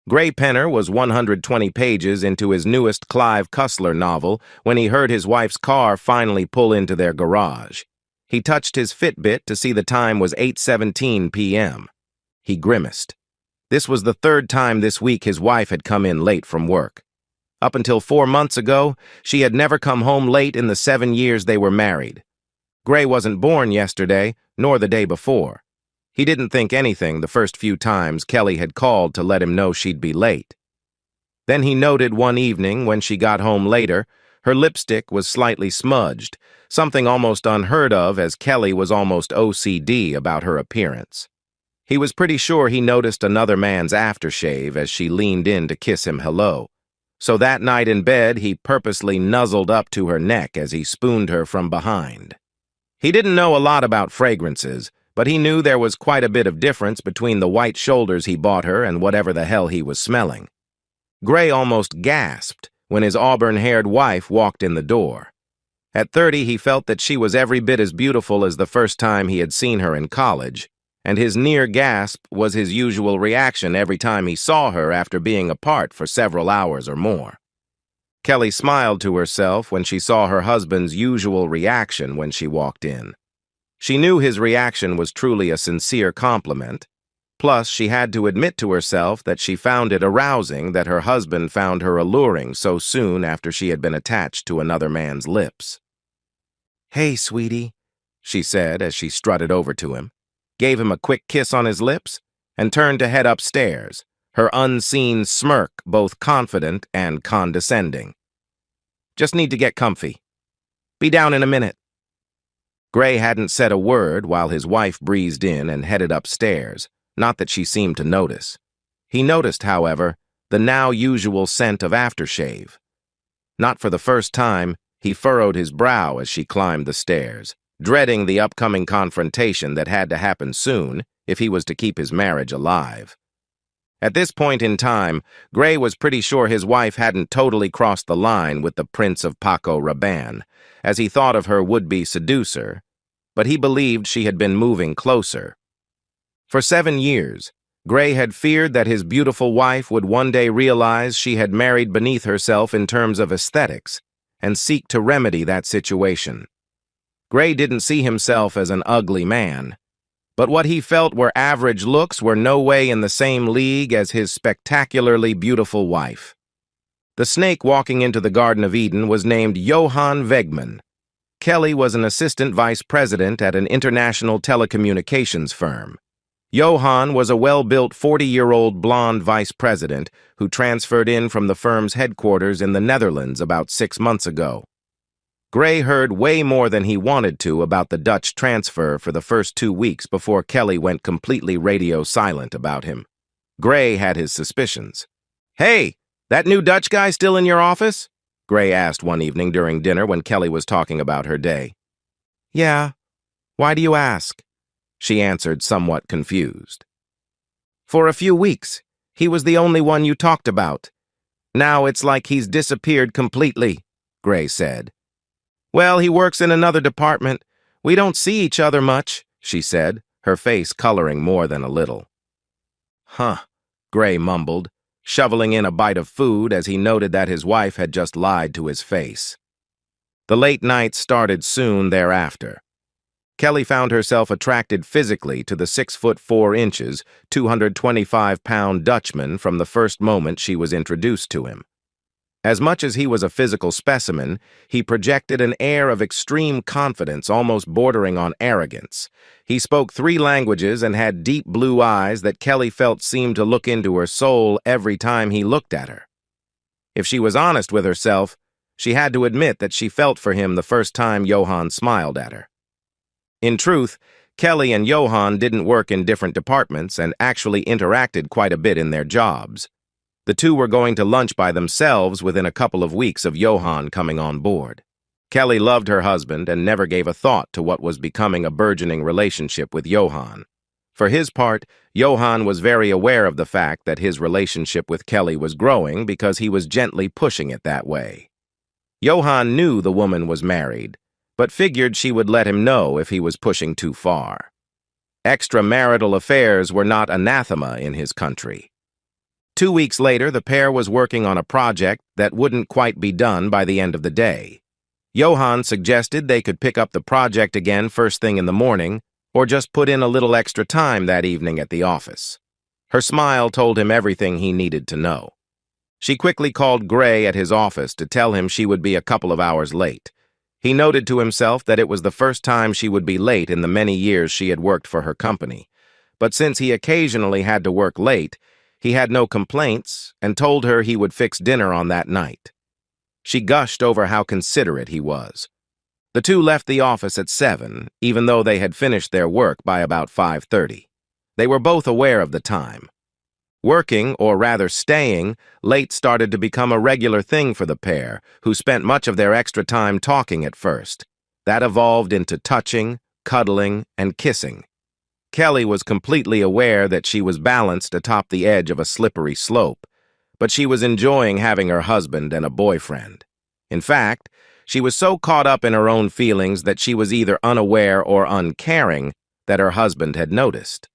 Gray Penner was 120 pages into his newest Clive Cussler novel when he heard his wife's car finally pull into their garage. He touched his Fitbit to see the time was 8:17 p.m. He grimaced. This was the third time this week his wife had come in late from work. Up until 4 months ago, she had never come home late in the 7 years they were married. Gray wasn't born yesterday, nor the day before. He didn't think anything the first few times Kelly had called to let him know she'd be late. Then he noted one evening when she got home later, her lipstick was slightly smudged, something almost unheard of as Kelly was almost OCD about her appearance. He was pretty sure he noticed another man's aftershave as she leaned in to kiss him hello. So that night in bed, he purposely nuzzled up to her neck as he spooned her from behind. He didn't know a lot about fragrances, but he knew there was quite a bit of difference between the white shoulders he bought her and whatever the hell he was smelling. Gray almost gasped when his auburn-haired wife walked in the door. At 30, he felt that she was every bit as beautiful as the first time he had seen her in college, and his near gasp was his usual reaction every time he saw her after being apart for several hours or more. Kelly smiled to herself when she saw her husband's usual reaction when she walked in. She knew his reaction was truly a sincere compliment. Plus, she had to admit to herself that she found it arousing that her husband found her alluring so soon after she had been attached to another man's lips. "Hey, sweetie," she said as she strutted over to him, gave him a quick kiss on his lips, and turned to head upstairs, her unseen smirk both confident and condescending. "Just need to get comfy. Be down in a minute." Gray hadn't said a word while his wife breezed in and headed upstairs, not that she seemed to notice. He noticed, however, the now usual scent of aftershave. Not for the first time, he furrowed his brow as she climbed the stairs, dreading the upcoming confrontation that had to happen soon if he was to keep his marriage alive. At this point in time, Gray was pretty sure his wife hadn't totally crossed the line with the Prince of Paco Rabanne, as he thought of her would-be seducer, but he believed she had been moving closer. For 7 years, Gray had feared that his beautiful wife would one day realize she had married beneath herself in terms of aesthetics and seek to remedy that situation. Gray didn't see himself as an ugly man, but what he felt were average looks were no way in the same league as his spectacularly beautiful wife. The snake walking into the Garden of Eden was named Johann Wegmann. Kelly was an assistant vice president at an international telecommunications firm. Johann was a well-built 40-year-old blonde vice president who transferred in from the firm's headquarters in the Netherlands about 6 months ago. Gray heard way more than he wanted to about the Dutch transfer for the first 2 weeks before Kelly went completely radio silent about him. Gray had his suspicions. "Hey, that new Dutch guy still in your office?" Gray asked one evening during dinner when Kelly was talking about her day. "Yeah. Why do you ask?" she answered, somewhat confused. "For a few weeks, he was the only one you talked about. Now it's like he's disappeared completely," Gray said. "Well, he works in another department. We don't see each other much," she said, her face coloring more than a little. "Huh," Gray mumbled, shoveling in a bite of food as he noted that his wife had just lied to his face. The late nights started soon thereafter. Kelly found herself attracted physically to the 6'4", 225-pound Dutchman from the first moment she was introduced to him. As much as he was a physical specimen, he projected an air of extreme confidence, almost bordering on arrogance. He spoke 3 languages and had deep blue eyes that Kelly felt seemed to look into her soul every time he looked at her. If she was honest with herself, she had to admit that she felt for him the first time Johann smiled at her. In truth, Kelly and Johann didn't work in different departments and actually interacted quite a bit in their jobs. The two were going to lunch by themselves within a couple of weeks of Johann coming on board. Kelly loved her husband and never gave a thought to what was becoming a burgeoning relationship with Johann. For his part, Johann was very aware of the fact that his relationship with Kelly was growing because he was gently pushing it that way. Johann knew the woman was married, but figured she would let him know if he was pushing too far. Extramarital affairs were not anathema in his country. 2 weeks later, the pair was working on a project that wouldn't quite be done by the end of the day. Johann suggested they could pick up the project again first thing in the morning, or just put in a little extra time that evening at the office. Her smile told him everything he needed to know. She quickly called Gray at his office to tell him she would be a couple of hours late. He noted to himself that it was the first time she would be late in the many years she had worked for her company. But since he occasionally had to work late, he had no complaints and told her he would fix dinner on that night. She gushed over how considerate he was. The two left the office at 7, even though they had finished their work by about 5:30. They were both aware of the time. Working, or rather staying, late started to become a regular thing for the pair, who spent much of their extra time talking at first. That evolved into touching, cuddling, and kissing. Kelly was completely aware that she was balanced atop the edge of a slippery slope, but she was enjoying having her husband and a boyfriend. In fact, she was so caught up in her own feelings that she was either unaware or uncaring that her husband had noticed.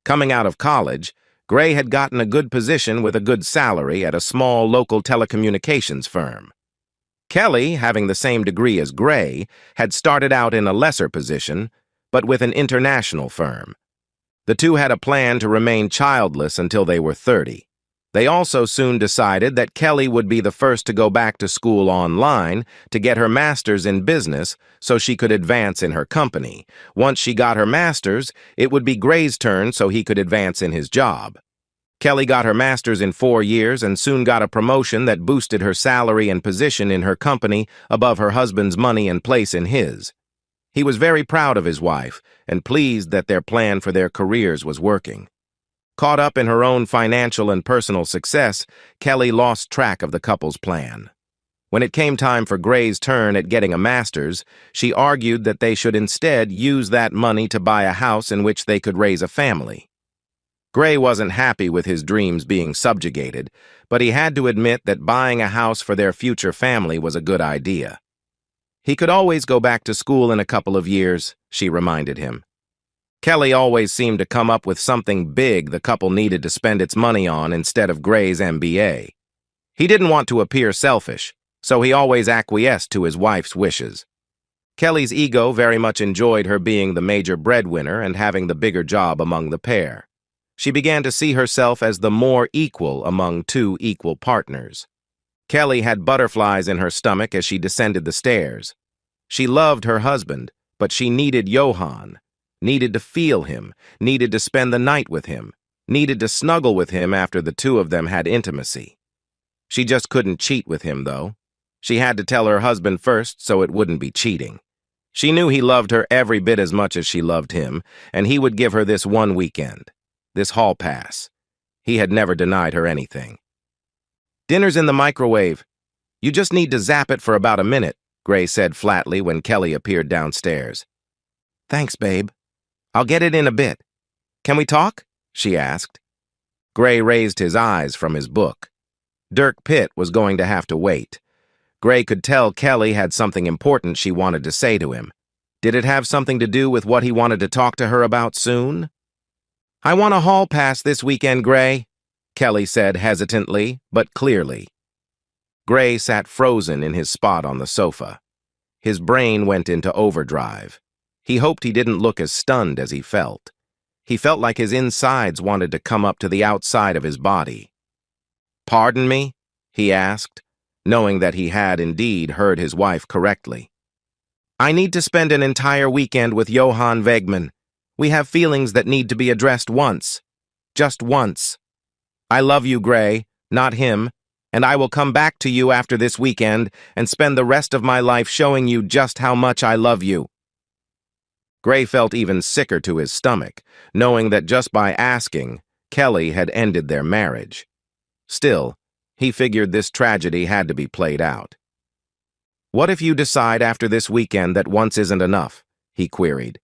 Coming out of college, Gray had gotten a good position with a good salary at a small local telecommunications firm. Kelly, having the same degree as Gray, had started out in a lesser position, but with an international firm. The two had a plan to remain childless until they were 30. They also soon decided that Kelly would be the first to go back to school online to get her master's in business so she could advance in her company. Once she got her master's, it would be Gray's turn so he could advance in his job. Kelly got her master's in 4 years and soon got a promotion that boosted her salary and position in her company above her husband's money and place in his. He was very proud of his wife and pleased that their plan for their careers was working. Caught up in her own financial and personal success, Kelly lost track of the couple's plan. When it came time for Gray's turn at getting a master's, she argued that they should instead use that money to buy a house in which they could raise a family. Gray wasn't happy with his dreams being subjugated, but he had to admit that buying a house for their future family was a good idea. He could always go back to school in a couple of years, she reminded him. Kelly always seemed to come up with something big the couple needed to spend its money on instead of Gray's MBA. He didn't want to appear selfish, so he always acquiesced to his wife's wishes. Kelly's ego very much enjoyed her being the major breadwinner and having the bigger job among the pair. She began to see herself as the more equal among two equal partners. Kelly had butterflies in her stomach as she descended the stairs. She loved her husband, but she needed Johann. Needed to feel him, needed to spend the night with him, needed to snuggle with him after the two of them had intimacy. She just couldn't cheat with him, though. She had to tell her husband first so it wouldn't be cheating. She knew he loved her every bit as much as she loved him, and he would give her this one weekend, this hall pass. He had never denied her anything. "Dinner's in the microwave. You just need to zap it for about a minute," Gray said flatly when Kelly appeared downstairs. "Thanks, babe. I'll get it in a bit. Can we talk?" she asked. Gray raised his eyes from his book. Dirk Pitt was going to have to wait. Gray could tell Kelly had something important she wanted to say to him. Did it have something to do with what he wanted to talk to her about soon? "I want a hall pass this weekend, Gray," Kelly said hesitantly, but clearly. Gray sat frozen in his spot on the sofa. His brain went into overdrive. He hoped he didn't look as stunned as he felt. He felt like his insides wanted to come up to the outside of his body. "Pardon me?" he asked, knowing that he had indeed heard his wife correctly. "I need to spend an entire weekend with Johann Wegman. We have feelings that need to be addressed once. Just once. I love you, Gray, not him, and I will come back to you after this weekend and spend the rest of my life showing you just how much I love you." Gray felt even sicker to his stomach, knowing that just by asking, Kelly had ended their marriage. Still, he figured this tragedy had to be played out. "What if you decide after this weekend that once isn't enough?" he queried.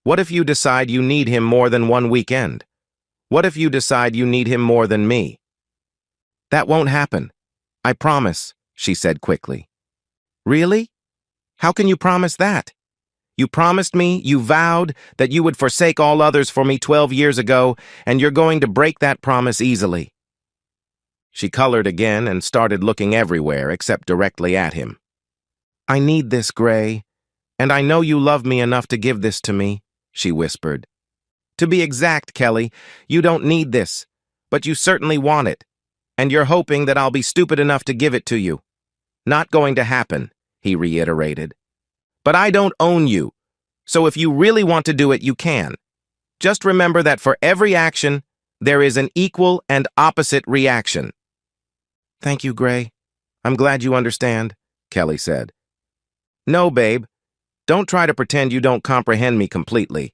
"What if you decide you need him more than one weekend? What if you decide you need him more than me?" "That won't happen. I promise," she said quickly. "Really? How can you promise that? You promised me, you vowed, that you would forsake all others for me 12 years ago, and you're going to break that promise easily." She colored again and started looking everywhere except directly at him. "I need this, Gray, and I know you love me enough to give this to me," she whispered. "To be exact, Kelly, you don't need this, but you certainly want it, and you're hoping that I'll be stupid enough to give it to you. Not going to happen," he reiterated. "But I don't own you, so if you really want to do it, you can. Just remember that for every action, there is an equal and opposite reaction." "Thank you, Gray. I'm glad you understand," Kelly said. "No, babe. Don't try to pretend you don't comprehend me completely.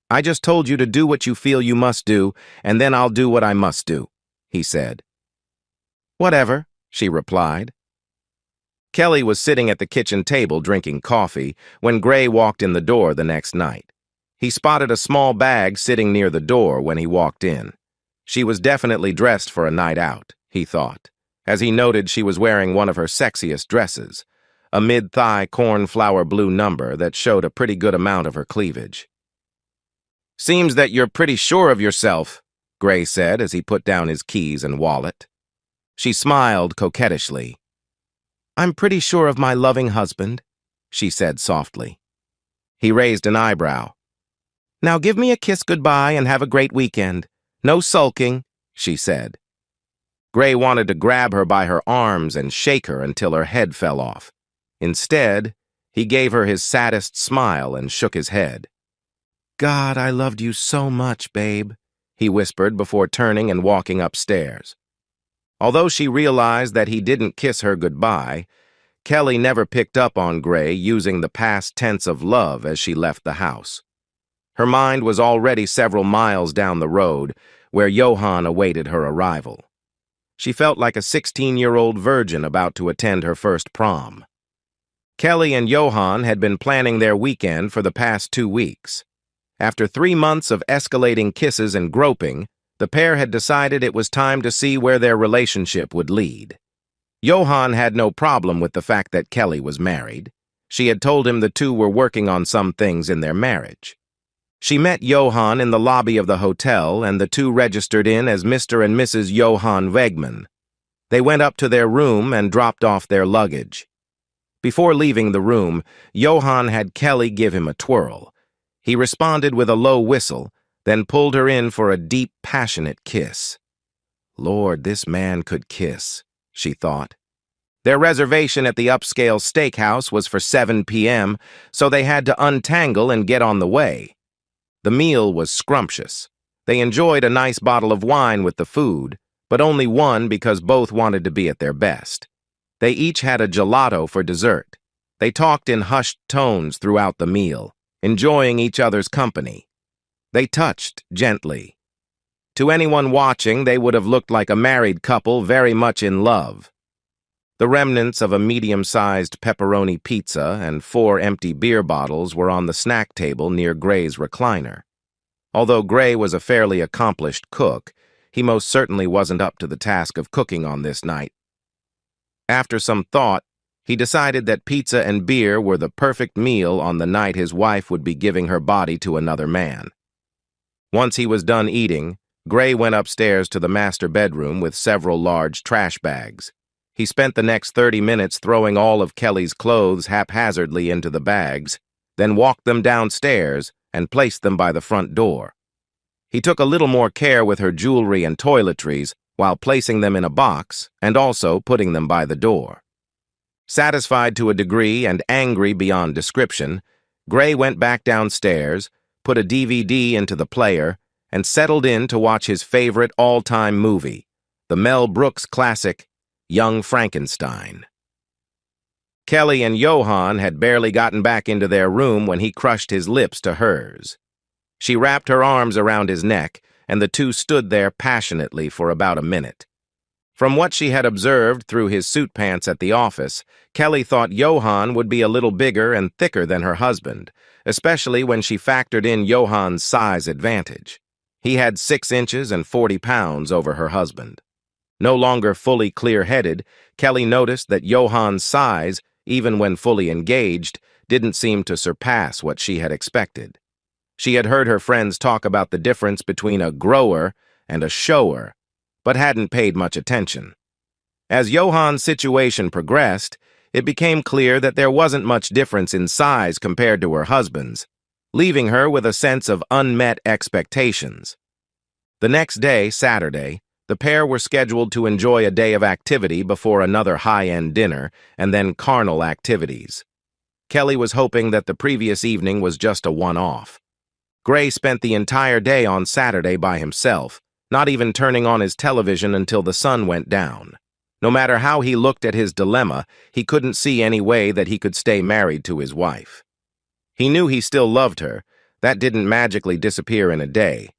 I just told you to do what you feel you must do, and then I'll do what I must do," he said. "Whatever," she replied. Kelly was sitting at the kitchen table drinking coffee when Gray walked in the door the next night. He spotted a small bag sitting near the door when he walked in. She was definitely dressed for a night out, he thought, as he noted she was wearing one of her sexiest dresses, a mid-thigh cornflower blue number that showed a pretty good amount of her cleavage. "Seems that you're pretty sure of yourself," Gray said as he put down his keys and wallet. She smiled coquettishly. "I'm pretty sure of my loving husband," she said softly. He raised an eyebrow. "Now give me a kiss goodbye and have a great weekend. No sulking," she said. Gray wanted to grab her by her arms and shake her until her head fell off. Instead, he gave her his saddest smile and shook his head. "God, I loved you so much, babe," he whispered before turning and walking upstairs. Although she realized that he didn't kiss her goodbye, Kelly never picked up on Gray using the past tense of love as she left the house. Her mind was already several miles down the road, where Johann awaited her arrival. She felt like a 16-year-old virgin about to attend her first prom. Kelly and Johann had been planning their weekend for the past 2 weeks. After 3 months of escalating kisses and groping, the pair had decided it was time to see where their relationship would lead. Johann had no problem with the fact that Kelly was married. She had told him the two were working on some things in their marriage. She met Johann in the lobby of the hotel, and the two registered in as Mr. and Mrs. Johann Wegman. They went up to their room and dropped off their luggage. Before leaving the room, Johann had Kelly give him a twirl. He responded with a low whistle, then pulled her in for a deep, passionate kiss. Lord, this man could kiss, she thought. Their reservation at the upscale steakhouse was for 7 p.m., so they had to untangle and get on the way. The meal was scrumptious. They enjoyed a nice bottle of wine with the food, but only one because both wanted to be at their best. They each had a gelato for dessert. They talked in hushed tones throughout the meal, enjoying each other's company. They touched gently. To anyone watching, they would have looked like a married couple very much in love. The remnants of a medium-sized pepperoni pizza and 4 empty beer bottles were on the snack table near Gray's recliner. Although Gray was a fairly accomplished cook, he most certainly wasn't up to the task of cooking on this night. After some thought, he decided that pizza and beer were the perfect meal on the night his wife would be giving her body to another man. Once he was done eating, Gray went upstairs to the master bedroom with several large trash bags. He spent the next 30 minutes throwing all of Kelly's clothes haphazardly into the bags, then walked them downstairs and placed them by the front door. He took a little more care with her jewelry and toiletries while placing them in a box and also putting them by the door. Satisfied to a degree and angry beyond description, Gray went back downstairs, put a DVD into the player, and settled in to watch his favorite all-time movie, the Mel Brooks classic, Young Frankenstein. Kelly and Johann had barely gotten back into their room when he crushed his lips to hers. She wrapped her arms around his neck, and the two stood there passionately for about a minute. From what she had observed through his suit pants at the office, Kelly thought Johann would be a little bigger and thicker than her husband, especially when she factored in Johann's size advantage. He had 6 inches and 40 pounds over her husband. No longer fully clear-headed, Kelly noticed that Johann's size, even when fully engaged, didn't seem to surpass what she had expected. She had heard her friends talk about the difference between a grower and a shower, but hadn't paid much attention. As Johan's situation progressed, it became clear that there wasn't much difference in size compared to her husband's, leaving her with a sense of unmet expectations. The next day, Saturday, the pair were scheduled to enjoy a day of activity before another high-end dinner and then carnal activities. Kelly was hoping that the previous evening was just a one-off. Gray spent the entire day on Saturday by himself, not even turning on his television until the sun went down. No matter how he looked at his dilemma, he couldn't see any way that he could stay married to his wife. He knew he still loved her. That didn't magically disappear in a day.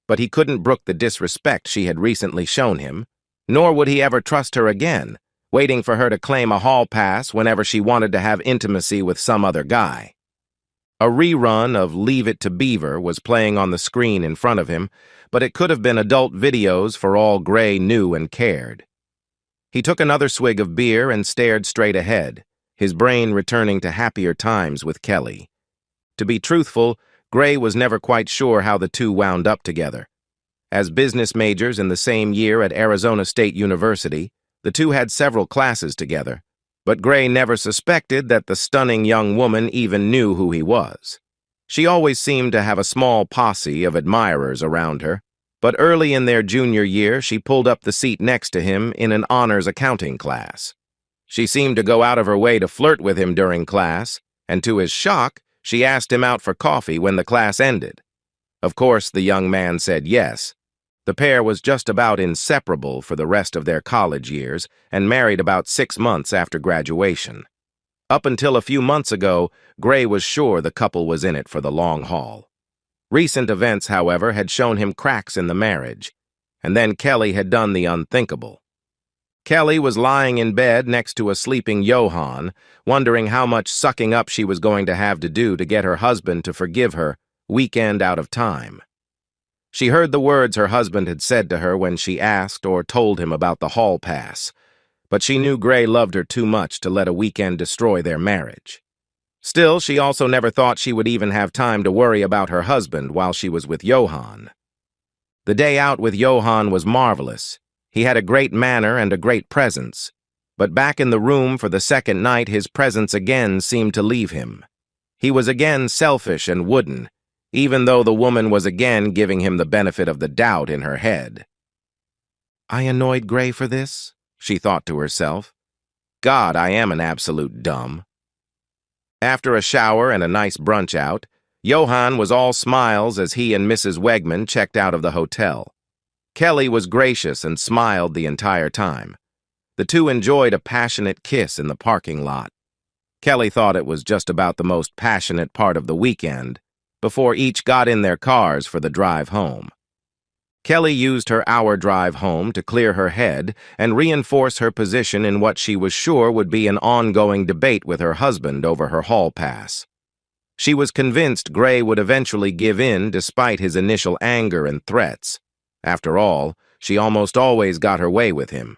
But he couldn't brook the disrespect she had recently shown him, nor would he ever trust her again, waiting for her to claim a hall pass whenever she wanted to have intimacy with some other guy. A rerun of Leave It to Beaver was playing on the screen in front of him, but it could have been adult videos for all Gray knew and cared. He took another swig of beer and stared straight ahead, his brain returning to happier times with Kelly. To be truthful, Gray was never quite sure how the two wound up together. As business majors in the same year at Arizona State University, the two had several classes together, but Gray never suspected that the stunning young woman even knew who he was. She always seemed to have a small posse of admirers around her, but early in their junior year, she pulled up the seat next to him in an honors accounting class. She seemed to go out of her way to flirt with him during class, and to his shock, she asked him out for coffee when the class ended. Of course, the young man said yes. The pair was just about inseparable for the rest of their college years and married about 6 months after graduation. Up until a few months ago, Gray was sure the couple was in it for the long haul. Recent events, however, had shown him cracks in the marriage, and then Kelly had done the unthinkable. Kelly was lying in bed next to a sleeping Johan, wondering how much sucking up she was going to have to do to get her husband to forgive her, weekend out of time. She heard the words her husband had said to her when she asked or told him about the hall pass, but she knew Gray loved her too much to let a weekend destroy their marriage. Still, she also never thought she would even have time to worry about her husband while she was with Johan. The day out with Johan was marvelous. He had a great manner and a great presence, but back in the room for the second night, his presence again seemed to leave him. He was again selfish and wooden, even though the woman was again giving him the benefit of the doubt in her head. I annoyed Gray for this, she thought to herself. God, I am an absolute dumb. After a shower and a nice brunch out, Johan was all smiles as he and Mrs. Wegman checked out of the hotel. Kelly was gracious and smiled the entire time. The two enjoyed a passionate kiss in the parking lot. Kelly thought it was just about the most passionate part of the weekend, before each got in their cars for the drive home. Kelly used her hour drive home to clear her head and reinforce her position in what she was sure would be an ongoing debate with her husband over her hall pass. She was convinced Gray would eventually give in despite his initial anger and threats. After all, she almost always got her way with him.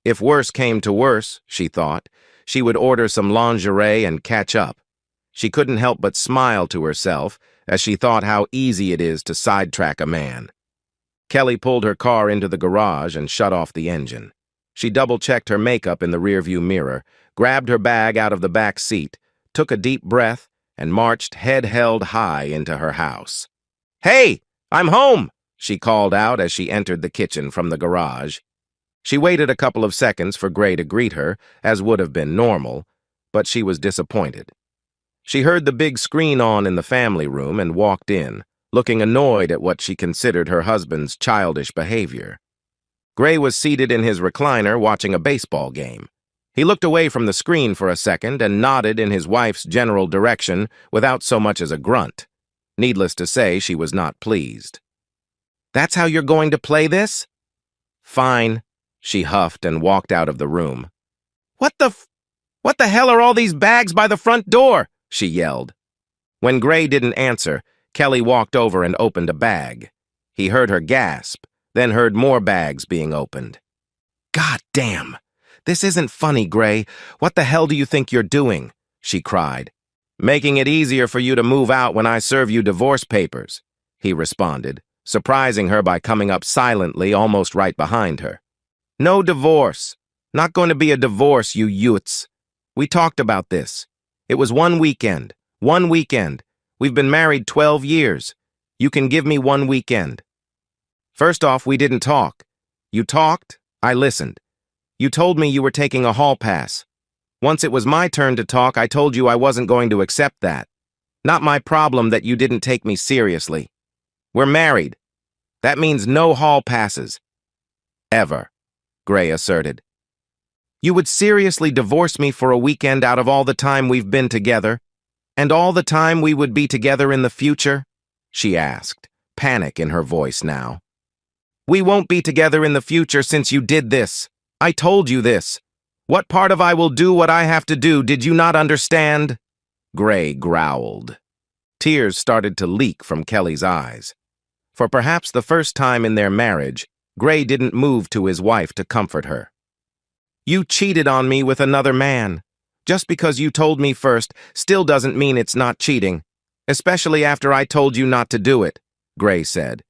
If worse came to worse, she thought, she would order some lingerie and catch up. She couldn't help but smile to herself as she thought how easy it is to sidetrack a man. Kelly pulled her car into the garage and shut off the engine. She double-checked her makeup in the rearview mirror, grabbed her bag out of the back seat, took a deep breath, and marched head held high into her house. "Hey, I'm home!" she called out as she entered the kitchen from the garage. She waited a couple of seconds for Gray to greet her, as would have been normal, but she was disappointed. She heard the big screen on in the family room and walked in, looking annoyed at what she considered her husband's childish behavior. Gray was seated in his recliner watching a baseball game. He looked away from the screen for a second and nodded in his wife's general direction without so much as a grunt. Needless to say, she was not pleased. "That's how you're going to play this?" "Fine," she huffed and walked out of the room. What the hell are all these bags by the front door?" she yelled. When Gray didn't answer, Kelly walked over and opened a bag. He heard her gasp, then heard more bags being opened. "God damn! This isn't funny, Gray. What the hell do you think you're doing?" she cried. Making it easier for you to move out when I serve you divorce papers, he responded, surprising her by coming up silently almost right behind her. No divorce. Not going to be a divorce, you Utes. We talked about this. It was one weekend. One weekend. We've been married 12 years. You can give me one weekend. First off, we didn't talk. You talked, I listened. You told me you were taking a hall pass. Once it was my turn to talk, I told you I wasn't going to accept that. Not my problem that you didn't take me seriously. We're married. That means no hall passes. Ever, Gray asserted. You would seriously divorce me for a weekend out of all the time we've been together? And all the time we would be together in the future? She asked, panic in her voice now. We won't be together in the future since you did this. I told you this. What part of I will do what I have to do did you not understand? Gray growled. Tears started to leak from Kelly's eyes. For perhaps the first time in their marriage, Gray didn't move to his wife to comfort her. You cheated on me with another man. Just because you told me first still doesn't mean it's not cheating, especially after I told you not to do it, Gray said.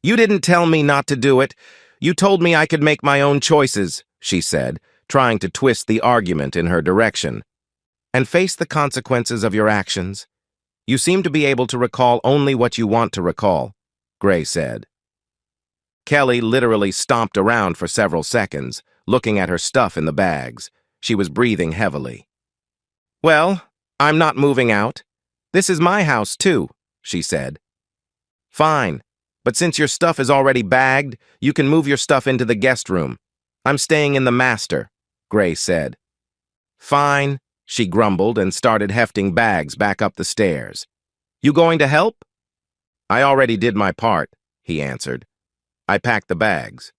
You didn't tell me not to do it. You told me I could make my own choices, she said, trying to twist the argument in her direction. And face the consequences of your actions. You seem to be able to recall only what you want to recall, Gray said. Kelly literally stomped around for several seconds, looking at her stuff in the bags. She was breathing heavily. Well, I'm not moving out. This is my house, too, she said. Fine. But since your stuff is already bagged, you can move your stuff into the guest room. I'm staying in the master, Gray said. Fine, she grumbled and started hefting bags back up the stairs. You going to help? I already did my part, he answered. I packed the bags.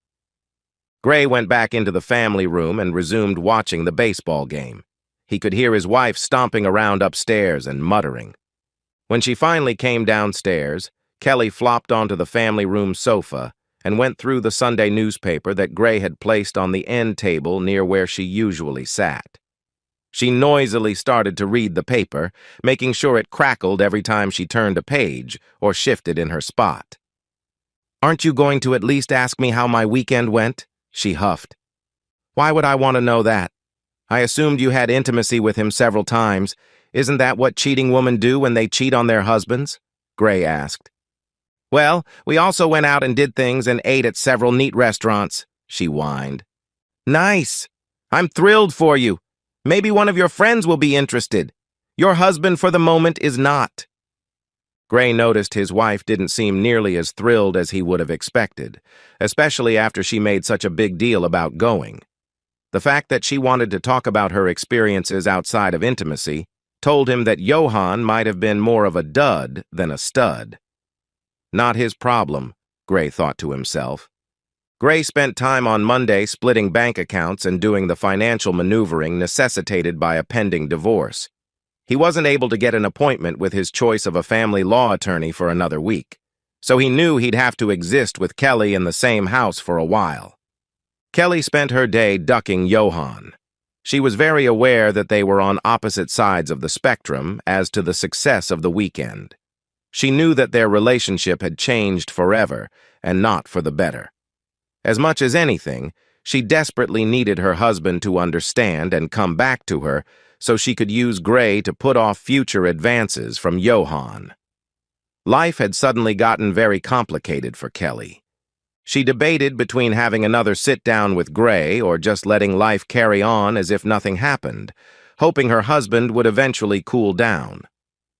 Gray went back into the family room and resumed watching the baseball game. He could hear his wife stomping around upstairs and muttering. When she finally came downstairs, Kelly flopped onto the family room sofa and went through the Sunday newspaper that Gray had placed on the end table near where she usually sat. She noisily started to read the paper, making sure it crackled every time she turned a page or shifted in her spot. Aren't you going to at least ask me how my weekend went? She huffed. Why would I want to know that? I assumed you had intimacy with him several times. Isn't that what cheating women do when they cheat on their husbands? Gray asked. Well, we also went out and did things and ate at several neat restaurants, she whined. Nice. I'm thrilled for you. Maybe one of your friends will be interested. Your husband for the moment is not. Gray noticed his wife didn't seem nearly as thrilled as he would have expected, especially after she made such a big deal about going. The fact that she wanted to talk about her experiences outside of intimacy told him that Johann might have been more of a dud than a stud. Not his problem, Gray thought to himself. Gray spent time on Monday splitting bank accounts and doing the financial maneuvering necessitated by a pending divorce. He wasn't able to get an appointment with his choice of a family law attorney for another week, so he knew he'd have to exist with Kelly in the same house for a while. Kelly spent her day ducking Johann. She was very aware that they were on opposite sides of the spectrum as to the success of the weekend. She knew that their relationship had changed forever, and not for the better. As much as anything, she desperately needed her husband to understand and come back to her so she could use Gray to put off future advances from Johann. Life had suddenly gotten very complicated for Kelly. She debated between having another sit-down with Gray or just letting life carry on as if nothing happened, hoping her husband would eventually cool down.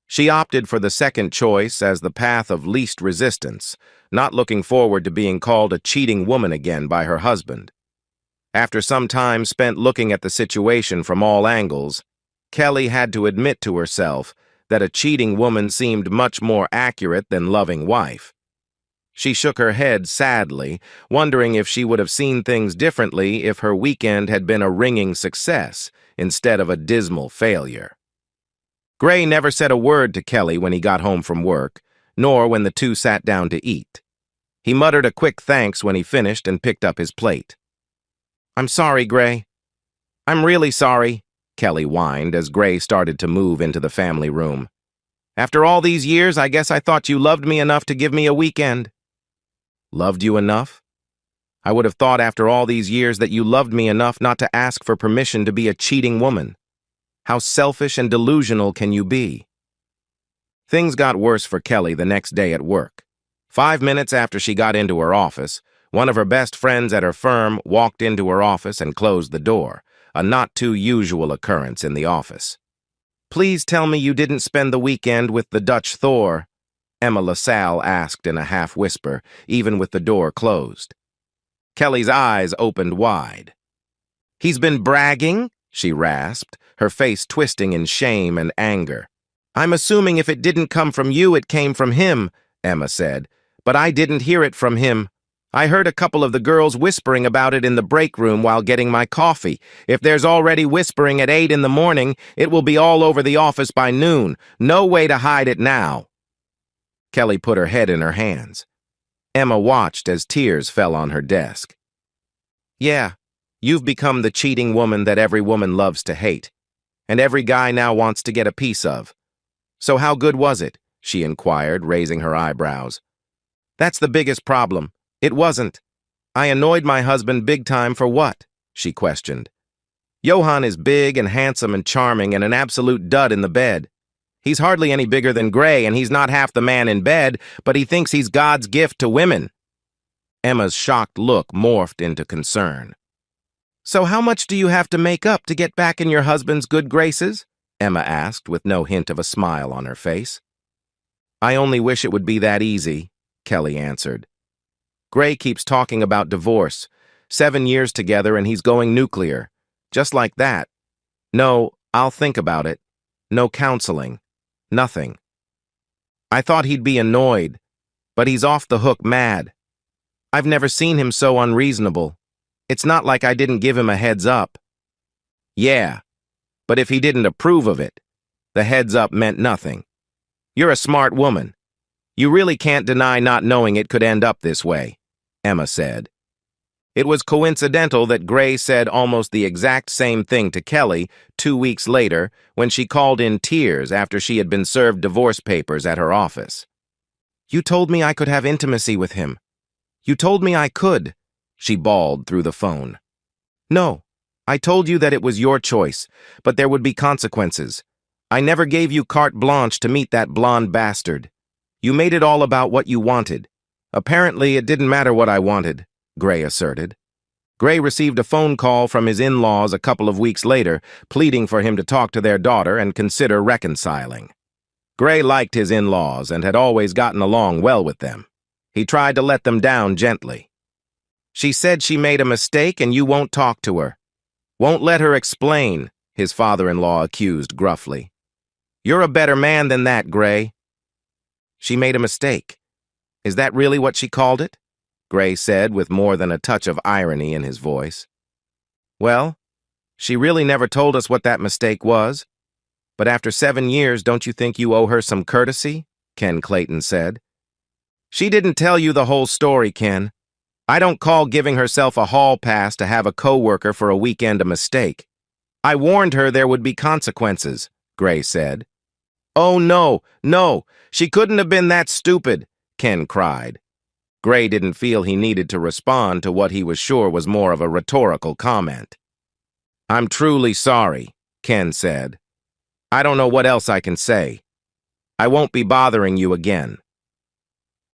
She opted for the second choice as the path of least resistance, not looking forward to being called a cheating woman again by her husband. After some time spent looking at the situation from all angles, Kelly had to admit to herself that a cheating woman seemed much more accurate than loving wife. She shook her head sadly, wondering if she would have seen things differently if her weekend had been a ringing success instead of a dismal failure. Gray never said a word to Kelly when he got home from work, nor when the two sat down to eat. He muttered a quick thanks when he finished and picked up his plate. I'm sorry, Gray. I'm really sorry, Kelly whined as Gray started to move into the family room. "After all these years, I guess I thought you loved me enough to give me a weekend." "Loved you enough? I would have thought after all these years that you loved me enough not to ask for permission to be a cheating woman. How selfish and delusional can you be?" Things got worse for Kelly the next day at work. 5 minutes after she got into her office, one of her best friends at her firm walked into her office and closed the door, a not-too-usual occurrence in the office. "Please tell me you didn't spend the weekend with the Dutch Thor," Emma LaSalle asked in a half-whisper, even with the door closed. Kelly's eyes opened wide. "He's been bragging?" she rasped, her face twisting in shame and anger. "I'm assuming if it didn't come from you, it came from him," Emma said. "But I didn't hear it from him. I heard a couple of the girls whispering about it in the break room while getting my coffee. If there's already whispering at 8 in the morning, it will be all over the office by noon. No way to hide it now." Kelly put her head in her hands. Emma watched as tears fell on her desk. "Yeah, you've become the cheating woman that every woman loves to hate, and every guy now wants to get a piece of. So how good was it?" she inquired, raising her eyebrows. "That's the biggest problem. It wasn't. I annoyed my husband big time for what?" she questioned. "Johan is big and handsome and charming and an absolute dud in the bed. He's hardly any bigger than Gray, and he's not half the man in bed, but he thinks he's God's gift to women." Emma's shocked look morphed into concern. "So how much do you have to make up to get back in your husband's good graces?" Emma asked, with no hint of a smile on her face. "I only wish it would be that easy," Kelly answered. "Gray keeps talking about divorce. 7 years together and he's going nuclear. Just like that. No, I'll think about it. No counseling. Nothing. I thought he'd be annoyed, but he's off the hook mad. I've never seen him so unreasonable. It's not like I didn't give him a heads up." "Yeah, but if he didn't approve of it, the heads up meant nothing. You're a smart woman. You really can't deny not knowing it could end up this way," Emma said. It was coincidental that Gray said almost the exact same thing to Kelly 2 weeks later when she called in tears after she had been served divorce papers at her office. "You told me I could have intimacy with him. You told me I could," she bawled through the phone. "No, I told you that it was your choice, but there would be consequences. I never gave you carte blanche to meet that blonde bastard. You made it all about what you wanted. Apparently, it didn't matter what I wanted," Gray asserted. Gray received a phone call from his in-laws a couple of weeks later, pleading for him to talk to their daughter and consider reconciling. Gray liked his in-laws and had always gotten along well with them. He tried to let them down gently. "She said she made a mistake and you won't talk to her. Won't let her explain," his father-in-law accused gruffly. "You're a better man than that, Gray." "She made a mistake. Is that really what she called it?" Gray said with more than a touch of irony in his voice. "Well, she really never told us what that mistake was. But after 7 years, don't you think you owe her some courtesy?" Ken Clayton said. "She didn't tell you the whole story, Ken. I don't call giving herself a hall pass to have a coworker for a weekend a mistake. I warned her there would be consequences," Gray said. "Oh, no, no, she couldn't have been that stupid," Ken cried. Gray didn't feel he needed to respond to what he was sure was more of a rhetorical comment. "I'm truly sorry," Ken said. "I don't know what else I can say. I won't be bothering you again."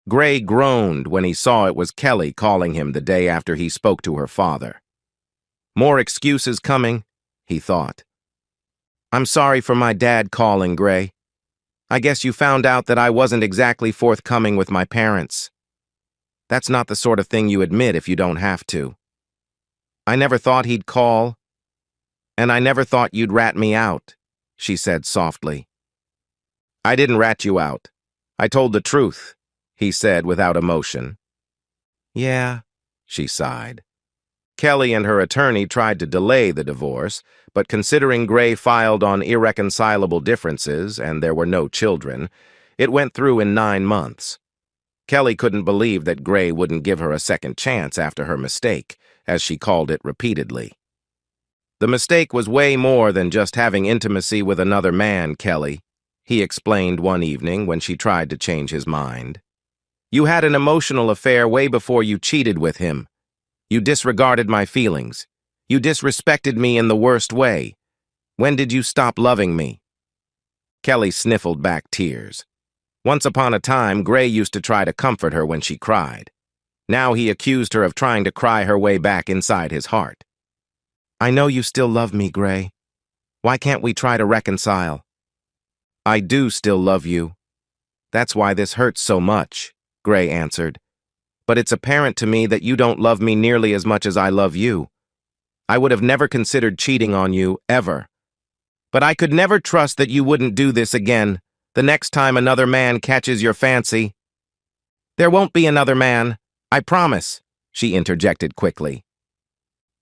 Gray groaned when he saw it was Kelly calling him the day after he spoke to her father. More excuses coming, he thought. "I'm sorry for my dad calling, Gray. I guess you found out that I wasn't exactly forthcoming with my parents. That's not the sort of thing you admit if you don't have to. I never thought he'd call, and I never thought you'd rat me out," she said softly. "I didn't rat you out. I told the truth," he said without emotion. "Yeah," she sighed. Kelly and her attorney tried to delay the divorce, but considering Gray filed on irreconcilable differences and there were no children, it went through in 9 months. Kelly couldn't believe that Gray wouldn't give her a second chance after her mistake, as she called it repeatedly. The mistake was way more than just having intimacy with another man, Kelly, he explained one evening when she tried to change his mind. You had an emotional affair way before you cheated with him. You disregarded my feelings. You disrespected me in the worst way. When did you stop loving me? Kelly sniffled back tears. Once upon a time, Gray used to try to comfort her when she cried. Now he accused her of trying to cry her way back inside his heart. I know you still love me, Gray. Why can't we try to reconcile? I do still love you. That's why this hurts so much, Gray answered. But it's apparent to me that you don't love me nearly as much as I love you. I would have never considered cheating on you, ever. But I could never trust that you wouldn't do this again, the next time another man catches your fancy. There won't be another man, I promise, she interjected quickly.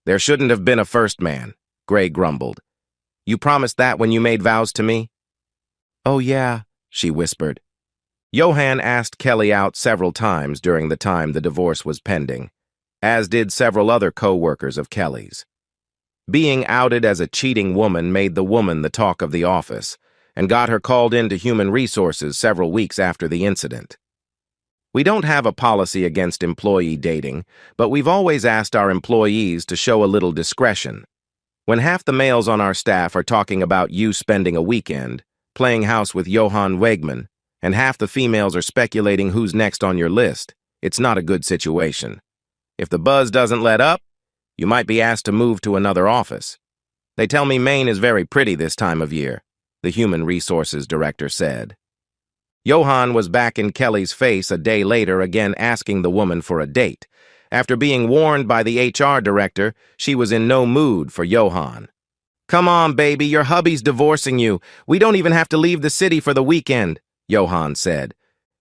There shouldn't have been a first man, Gray grumbled. You promised that when you made vows to me? Oh yeah, she whispered. Johan asked Kelly out several times during the time the divorce was pending, as did several other co-workers of Kelly's. Being outed as a cheating woman made the woman the talk of the office, and got her called into Human Resources several weeks after the incident. We don't have a policy against employee dating, but we've always asked our employees to show a little discretion. When half the males on our staff are talking about you spending a weekend, playing house with Johan Wegman, and half the females are speculating who's next on your list, it's not a good situation. If the buzz doesn't let up, you might be asked to move to another office. They tell me Maine is very pretty this time of year, the Human Resources Director said. Johan was back in Kelly's face a day later again asking the woman for a date. After being warned by the HR director, she was in no mood for Johan. Come on, baby, your hubby's divorcing you. We don't even have to leave the city for the weekend, Johan said.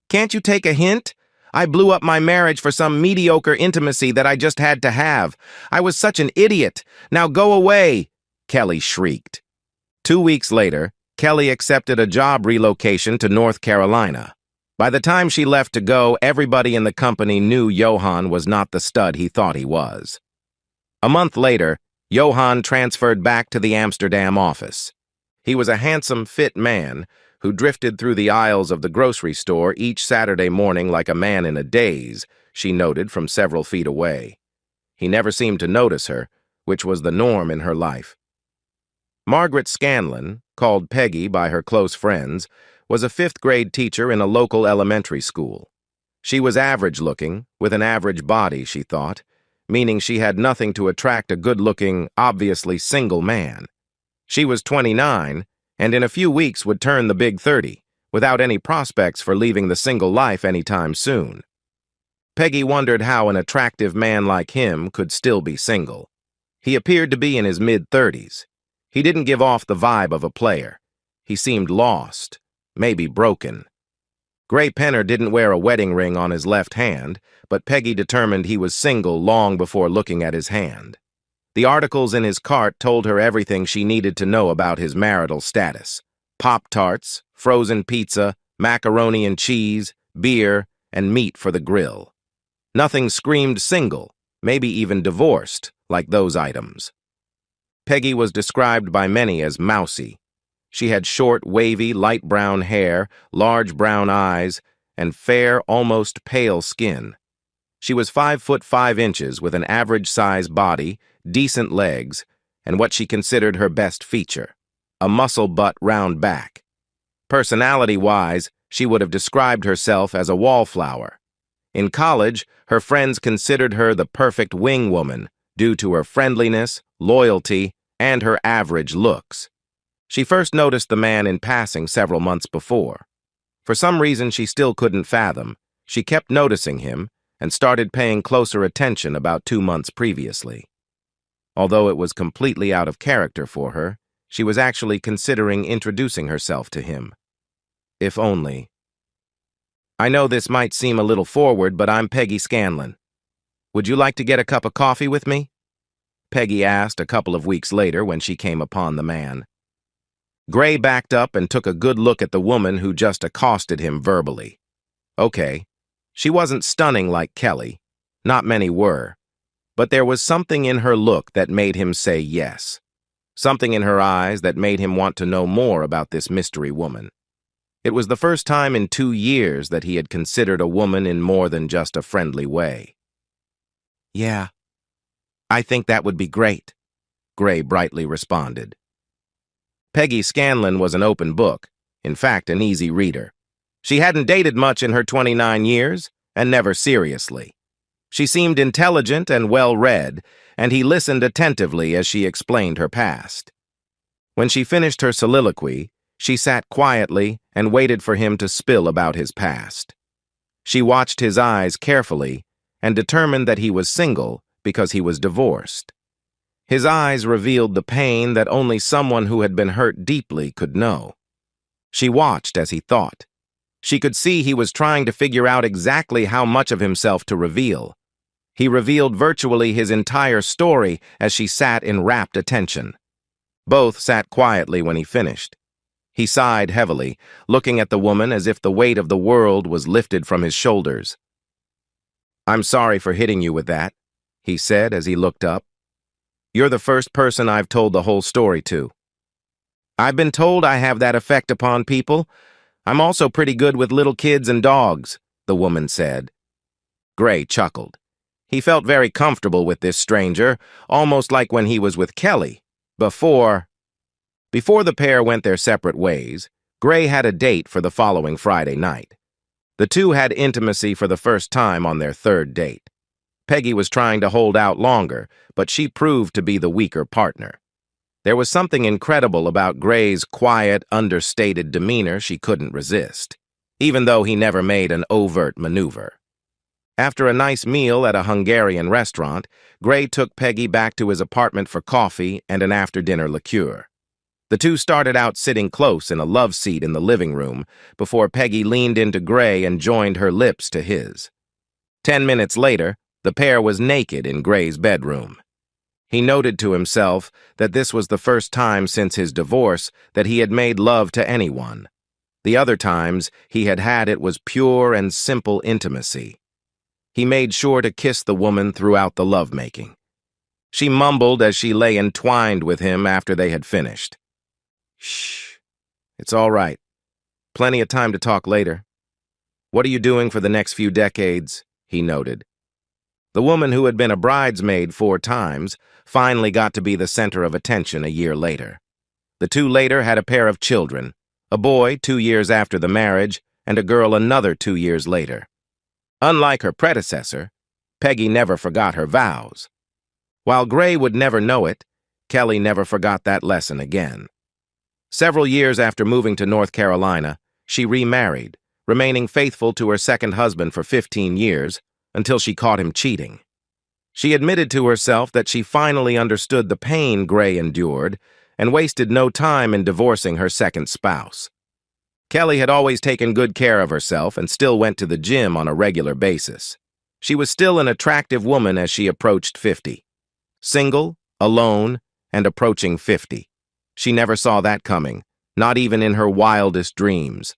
Can't you take a hint? I blew up my marriage for some mediocre intimacy that I just had to have. I was such an idiot. Now go away, Kelly shrieked. 2 weeks later, Kelly accepted a job relocation to North Carolina. By the time she left to go, everybody in the company knew Johan was not the stud he thought he was. A month later, Johan transferred back to the Amsterdam office. He was a handsome, fit man who drifted through the aisles of the grocery store each Saturday morning like a man in a daze, she noted from several feet away. He never seemed to notice her, which was the norm in her life. Margaret Scanlon, called Peggy by her close friends, was a fifth-grade teacher in a local elementary school. She was average-looking, with an average body, she thought, meaning she had nothing to attract a good-looking, obviously single man. She was 29, and in a few weeks would turn the big 30, without any prospects for leaving the single life anytime soon. Peggy wondered how an attractive man like him could still be single. He appeared to be in his mid-30s. He didn't give off the vibe of a player. He seemed lost, maybe broken. Gray Penner didn't wear a wedding ring on his left hand, but Peggy determined he was single long before looking at his hand. The articles in his cart told her everything she needed to know about his marital status. Pop-Tarts, frozen pizza, macaroni and cheese, beer, and meat for the grill. Nothing screamed single, maybe even divorced, like those items. Peggy was described by many as mousy. She had short, wavy, light brown hair, large brown eyes, and fair, almost pale skin. She was 5'5" with an average-size body, decent legs, and what she considered her best feature, a muscle-butt round back. Personality-wise, she would have described herself as a wallflower. In college, her friends considered her the perfect wing woman due to her friendliness, loyalty, and her average looks. She first noticed the man in passing several months before. For some reason she still couldn't fathom, she kept noticing him and started paying closer attention about 2 months previously. Although it was completely out of character for her, she was actually considering introducing herself to him. If only. I know this might seem a little forward, but I'm Peggy Scanlon. Would you like to get a cup of coffee with me? Peggy asked a couple of weeks later when she came upon the man. Gray backed up and took a good look at the woman who just accosted him verbally. Okay, she wasn't stunning like Kelly. Not many were. But there was something in her look that made him say yes. something in her eyes that made him want to know more about this mystery woman. It was the first time in 2 years that he had considered a woman in more than just a friendly way. "Yeah, I think that would be great," Gray brightly responded. Peggy Scanlon was an open book, in fact, an easy reader. She hadn't dated much in her 29 years, and never seriously. She seemed intelligent and well-read, and he listened attentively as she explained her past. When she finished her soliloquy, she sat quietly and waited for him to spill about his past. She watched his eyes carefully and determined that he was single because he was divorced. His eyes revealed the pain that only someone who had been hurt deeply could know. She watched as he thought. She could see he was trying to figure out exactly how much of himself to reveal. He revealed virtually his entire story as she sat in rapt attention. Both sat quietly when he finished. He sighed heavily, looking at the woman as if the weight of the world was lifted from his shoulders. "I'm sorry for hitting you with that," he said as he looked up. "You're the first person I've told the whole story to. I've been told I have that effect upon people. I'm also pretty good with little kids and dogs," the woman said. Gray chuckled. He felt very comfortable with this stranger, almost like when he was with Kelly. Before the pair went their separate ways, Gray had a date for the following Friday night. The two had intimacy for the first time on their third date. Peggy was trying to hold out longer, but she proved to be the weaker partner. There was something incredible about Gray's quiet, understated demeanor she couldn't resist, even though he never made an overt maneuver. After a nice meal at a Hungarian restaurant, Gray took Peggy back to his apartment for coffee and an after-dinner liqueur. The two started out sitting close in a love seat in the living room before Peggy leaned into Gray and joined her lips to his. 10 minutes later, the pair was naked in Gray's bedroom. He noted to himself that this was the first time since his divorce that he had made love to anyone. The other times he had had it was pure and simple intimacy. He made sure to kiss the woman throughout the lovemaking. She mumbled as she lay entwined with him after they had finished. "Shh, it's all right. Plenty of time to talk later. What are you doing for the next few decades?" he noted. The woman who had been a bridesmaid 4 times finally got to be the center of attention a year later. The two later had a pair of children, a boy 2 years after the marriage and a girl another 2 years later. Unlike her predecessor, Peggy never forgot her vows. While Gray would never know it, Kelly never forgot that lesson again. Several years after moving to North Carolina, she remarried, remaining faithful to her second husband for 15 years until she caught him cheating. She admitted to herself that she finally understood the pain Gray endured and wasted no time in divorcing her second spouse. Kelly had always taken good care of herself and still went to the gym on a regular basis. She was still an attractive woman as she approached 50. Single, alone, and approaching 50. She never saw that coming, not even in her wildest dreams.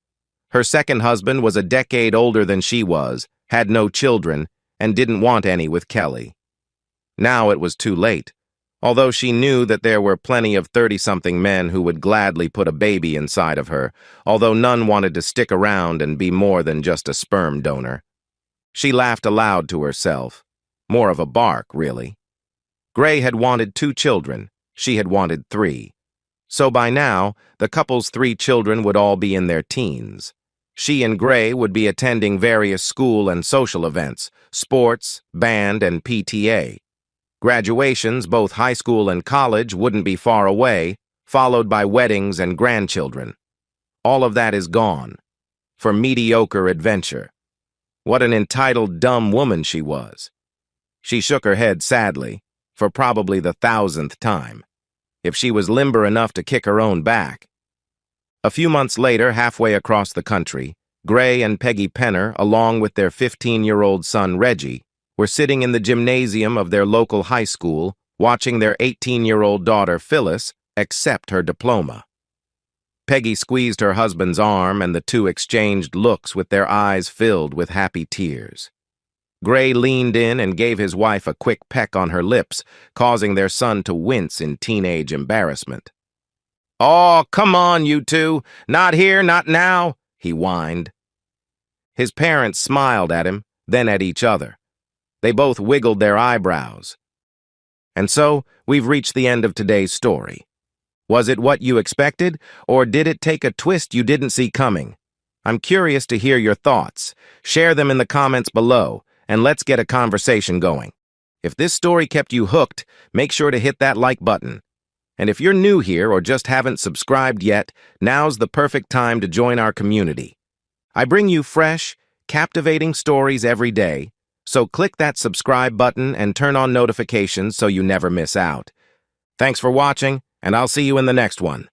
Her second husband was a decade older than she was, had no children, and didn't want any with Kelly. Now it was too late. Although she knew that there were plenty of 30-something men who would gladly put a baby inside of her, although none wanted to stick around and be more than just a sperm donor. She laughed aloud to herself. More of a bark, really. Gray had wanted 2 children. She had wanted 3. So by now, the couple's 3 children would all be in their teens. She and Gray would be attending various school and social events, sports, band, and PTA. Graduations, both high school and college, wouldn't be far away, followed by weddings and grandchildren. All of that is gone. For mediocre adventure. What an entitled, dumb woman she was. She shook her head sadly, for probably the 1,000th time. If she was limber enough to kick her own back. A few months later, halfway across the country, Gray and Peggy Penner, along with their 15-year-old son Reggie, were sitting in the gymnasium of their local high school, watching their 18-year-old daughter Phyllis accept her diploma. Peggy squeezed her husband's arm, and the two exchanged looks with their eyes filled with happy tears. Gray leaned in and gave his wife a quick peck on her lips, causing their son to wince in teenage embarrassment. "Oh, come on, you two. Not here, not now," he whined. His parents smiled at him, then at each other. They both wiggled their eyebrows. And so, we've reached the end of today's story. Was it what you expected, or did it take a twist you didn't see coming? I'm curious to hear your thoughts. Share them in the comments below, and let's get a conversation going. If this story kept you hooked, make sure to hit that like button. And if you're new here or just haven't subscribed yet, now's the perfect time to join our community. I bring you fresh, captivating stories every day, so click that subscribe button and turn on notifications so you never miss out. Thanks for watching, and I'll see you in the next one.